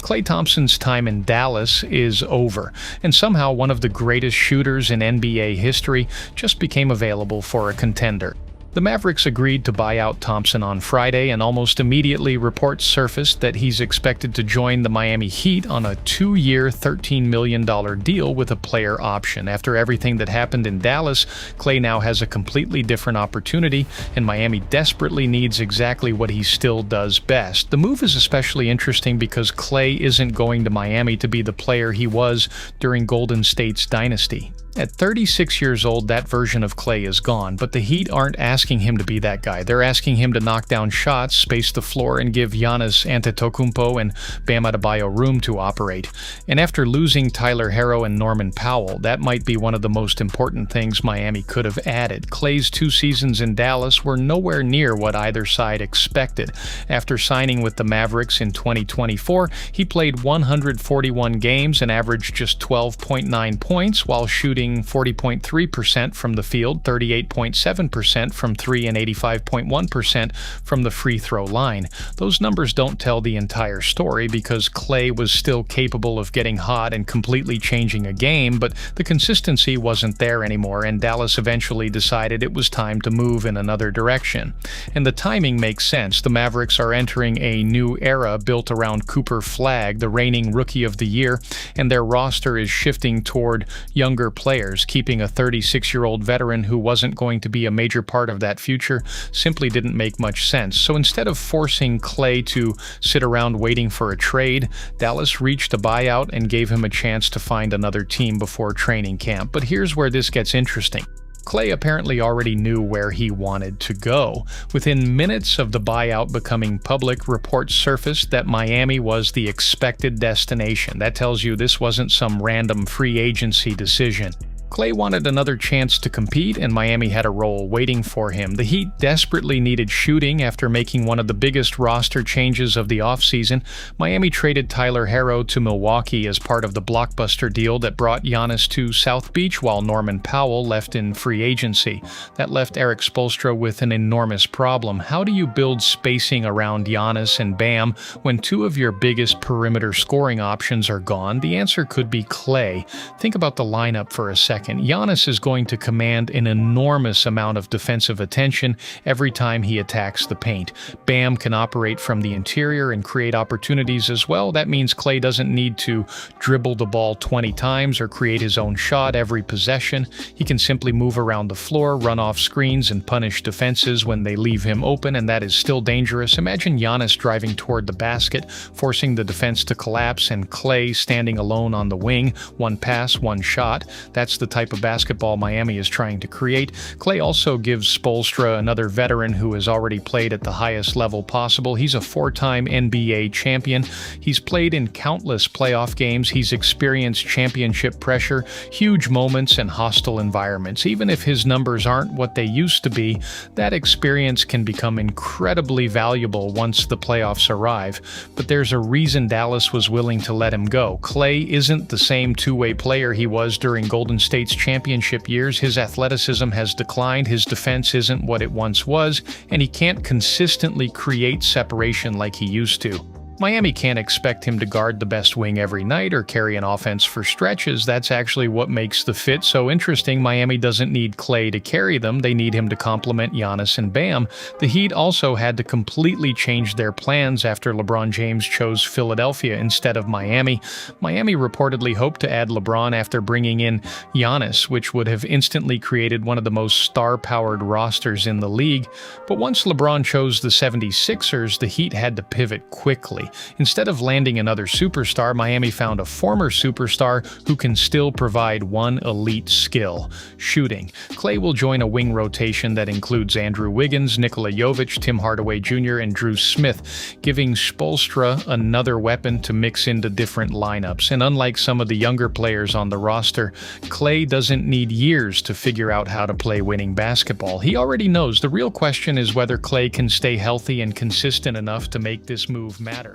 Klay Thompson's time in Dallas is over, and somehow one of the greatest shooters in NBA history just became available for a contender. The Mavericks agreed to buy out Thompson on Friday, and almost immediately reports surfaced that he's expected to join the Miami Heat on a 2-year, $13 million deal with a player option. After everything that happened in Dallas, Klay now has a completely different opportunity, and Miami desperately needs exactly what he still does best. The move is especially interesting because Klay isn't going to Miami to be the player he was during Golden State's dynasty. At 36 years old, that version of Klay is gone, but the Heat aren't asking him to be that guy. They're asking him to knock down shots, space the floor, and give Giannis Antetokounmpo and Bam Adebayo room to operate. And after losing Tyler Herro and Norman Powell, that might be one of the most important things Miami could have added. Klay's 2 seasons in Dallas were nowhere near what either side expected. After signing with the Mavericks in 2024, he played 141 games and averaged just 12.9 points while shooting 40.3% from the field, 38.7% from 3, and 85.1% from the free throw line. Those numbers don't tell the entire story because Klay was still capable of getting hot and completely changing a game, but the consistency wasn't there anymore, and Dallas eventually decided it was time to move in another direction. And the timing makes sense. The Mavericks are entering a new era built around Cooper Flagg, the reigning Rookie of the Year, and their roster is shifting toward younger players. Keeping a 36-year-old veteran who wasn't going to be a major part of that future simply didn't make much sense. So instead of forcing Klay to sit around waiting for a trade, Dallas reached a buyout and gave him a chance to find another team before training camp. But here's where this gets interesting. Klay apparently already knew where he wanted to go. Within minutes of the buyout becoming public, reports surfaced that Miami was the expected destination. That tells you this wasn't some random free agency decision. Klay wanted another chance to compete, and Miami had a role waiting for him. The Heat desperately needed shooting after making one of the biggest roster changes of the offseason. Miami traded Tyler Herro to Milwaukee as part of the blockbuster deal that brought Giannis to South Beach while Norman Powell left in free agency. That left Erik Spoelstra with an enormous problem. How do you build spacing around Giannis and Bam when 2 of your biggest perimeter scoring options are gone? The answer could be Klay. Think about the lineup for a second. Giannis is going to command an enormous amount of defensive attention every time he attacks the paint. Bam can operate from the interior and create opportunities as well. That means Klay doesn't need to dribble the ball 20 times or create his own shot every possession. He can simply move around the floor, run off screens, and punish defenses when they leave him open, and that is still dangerous. Imagine Giannis driving toward the basket, forcing the defense to collapse, and Klay standing alone on the wing, 1 pass, 1 shot. That's the type of basketball Miami is trying to create. Klay also gives Spoelstra another veteran who has already played at the highest level possible. He's a 4-time NBA champion. He's played in countless playoff games. He's experienced championship pressure, huge moments, and hostile environments. Even if his numbers aren't what they used to be, that experience can become incredibly valuable once the playoffs arrive. But there's a reason Dallas was willing to let him go. Klay isn't the same two-way player he was during Golden State's championship years. His athleticism has declined, his defense isn't what it once was, and he can't consistently create separation like he used to. Miami can't expect him to guard the best wing every night or carry an offense for stretches. That's actually what makes the fit so interesting. Miami doesn't need Klay to carry them. They need him to complement Giannis and Bam. The Heat also had to completely change their plans after LeBron James chose Philadelphia instead of Miami. Miami reportedly hoped to add LeBron after bringing in Giannis, which would have instantly created one of the most star-powered rosters in the league. But once LeBron chose the 76ers, the Heat had to pivot quickly. Instead of landing another superstar, Miami found a former superstar who can still provide one elite skill: shooting. Klay will join a wing rotation that includes Andrew Wiggins, Nikola Jovic, Tim Hardaway Jr., and Drew Smith, giving Spoelstra another weapon to mix into different lineups. And unlike some of the younger players on the roster, Klay doesn't need years to figure out how to play winning basketball. He already knows. The real question is whether Klay can stay healthy and consistent enough to make this move matter.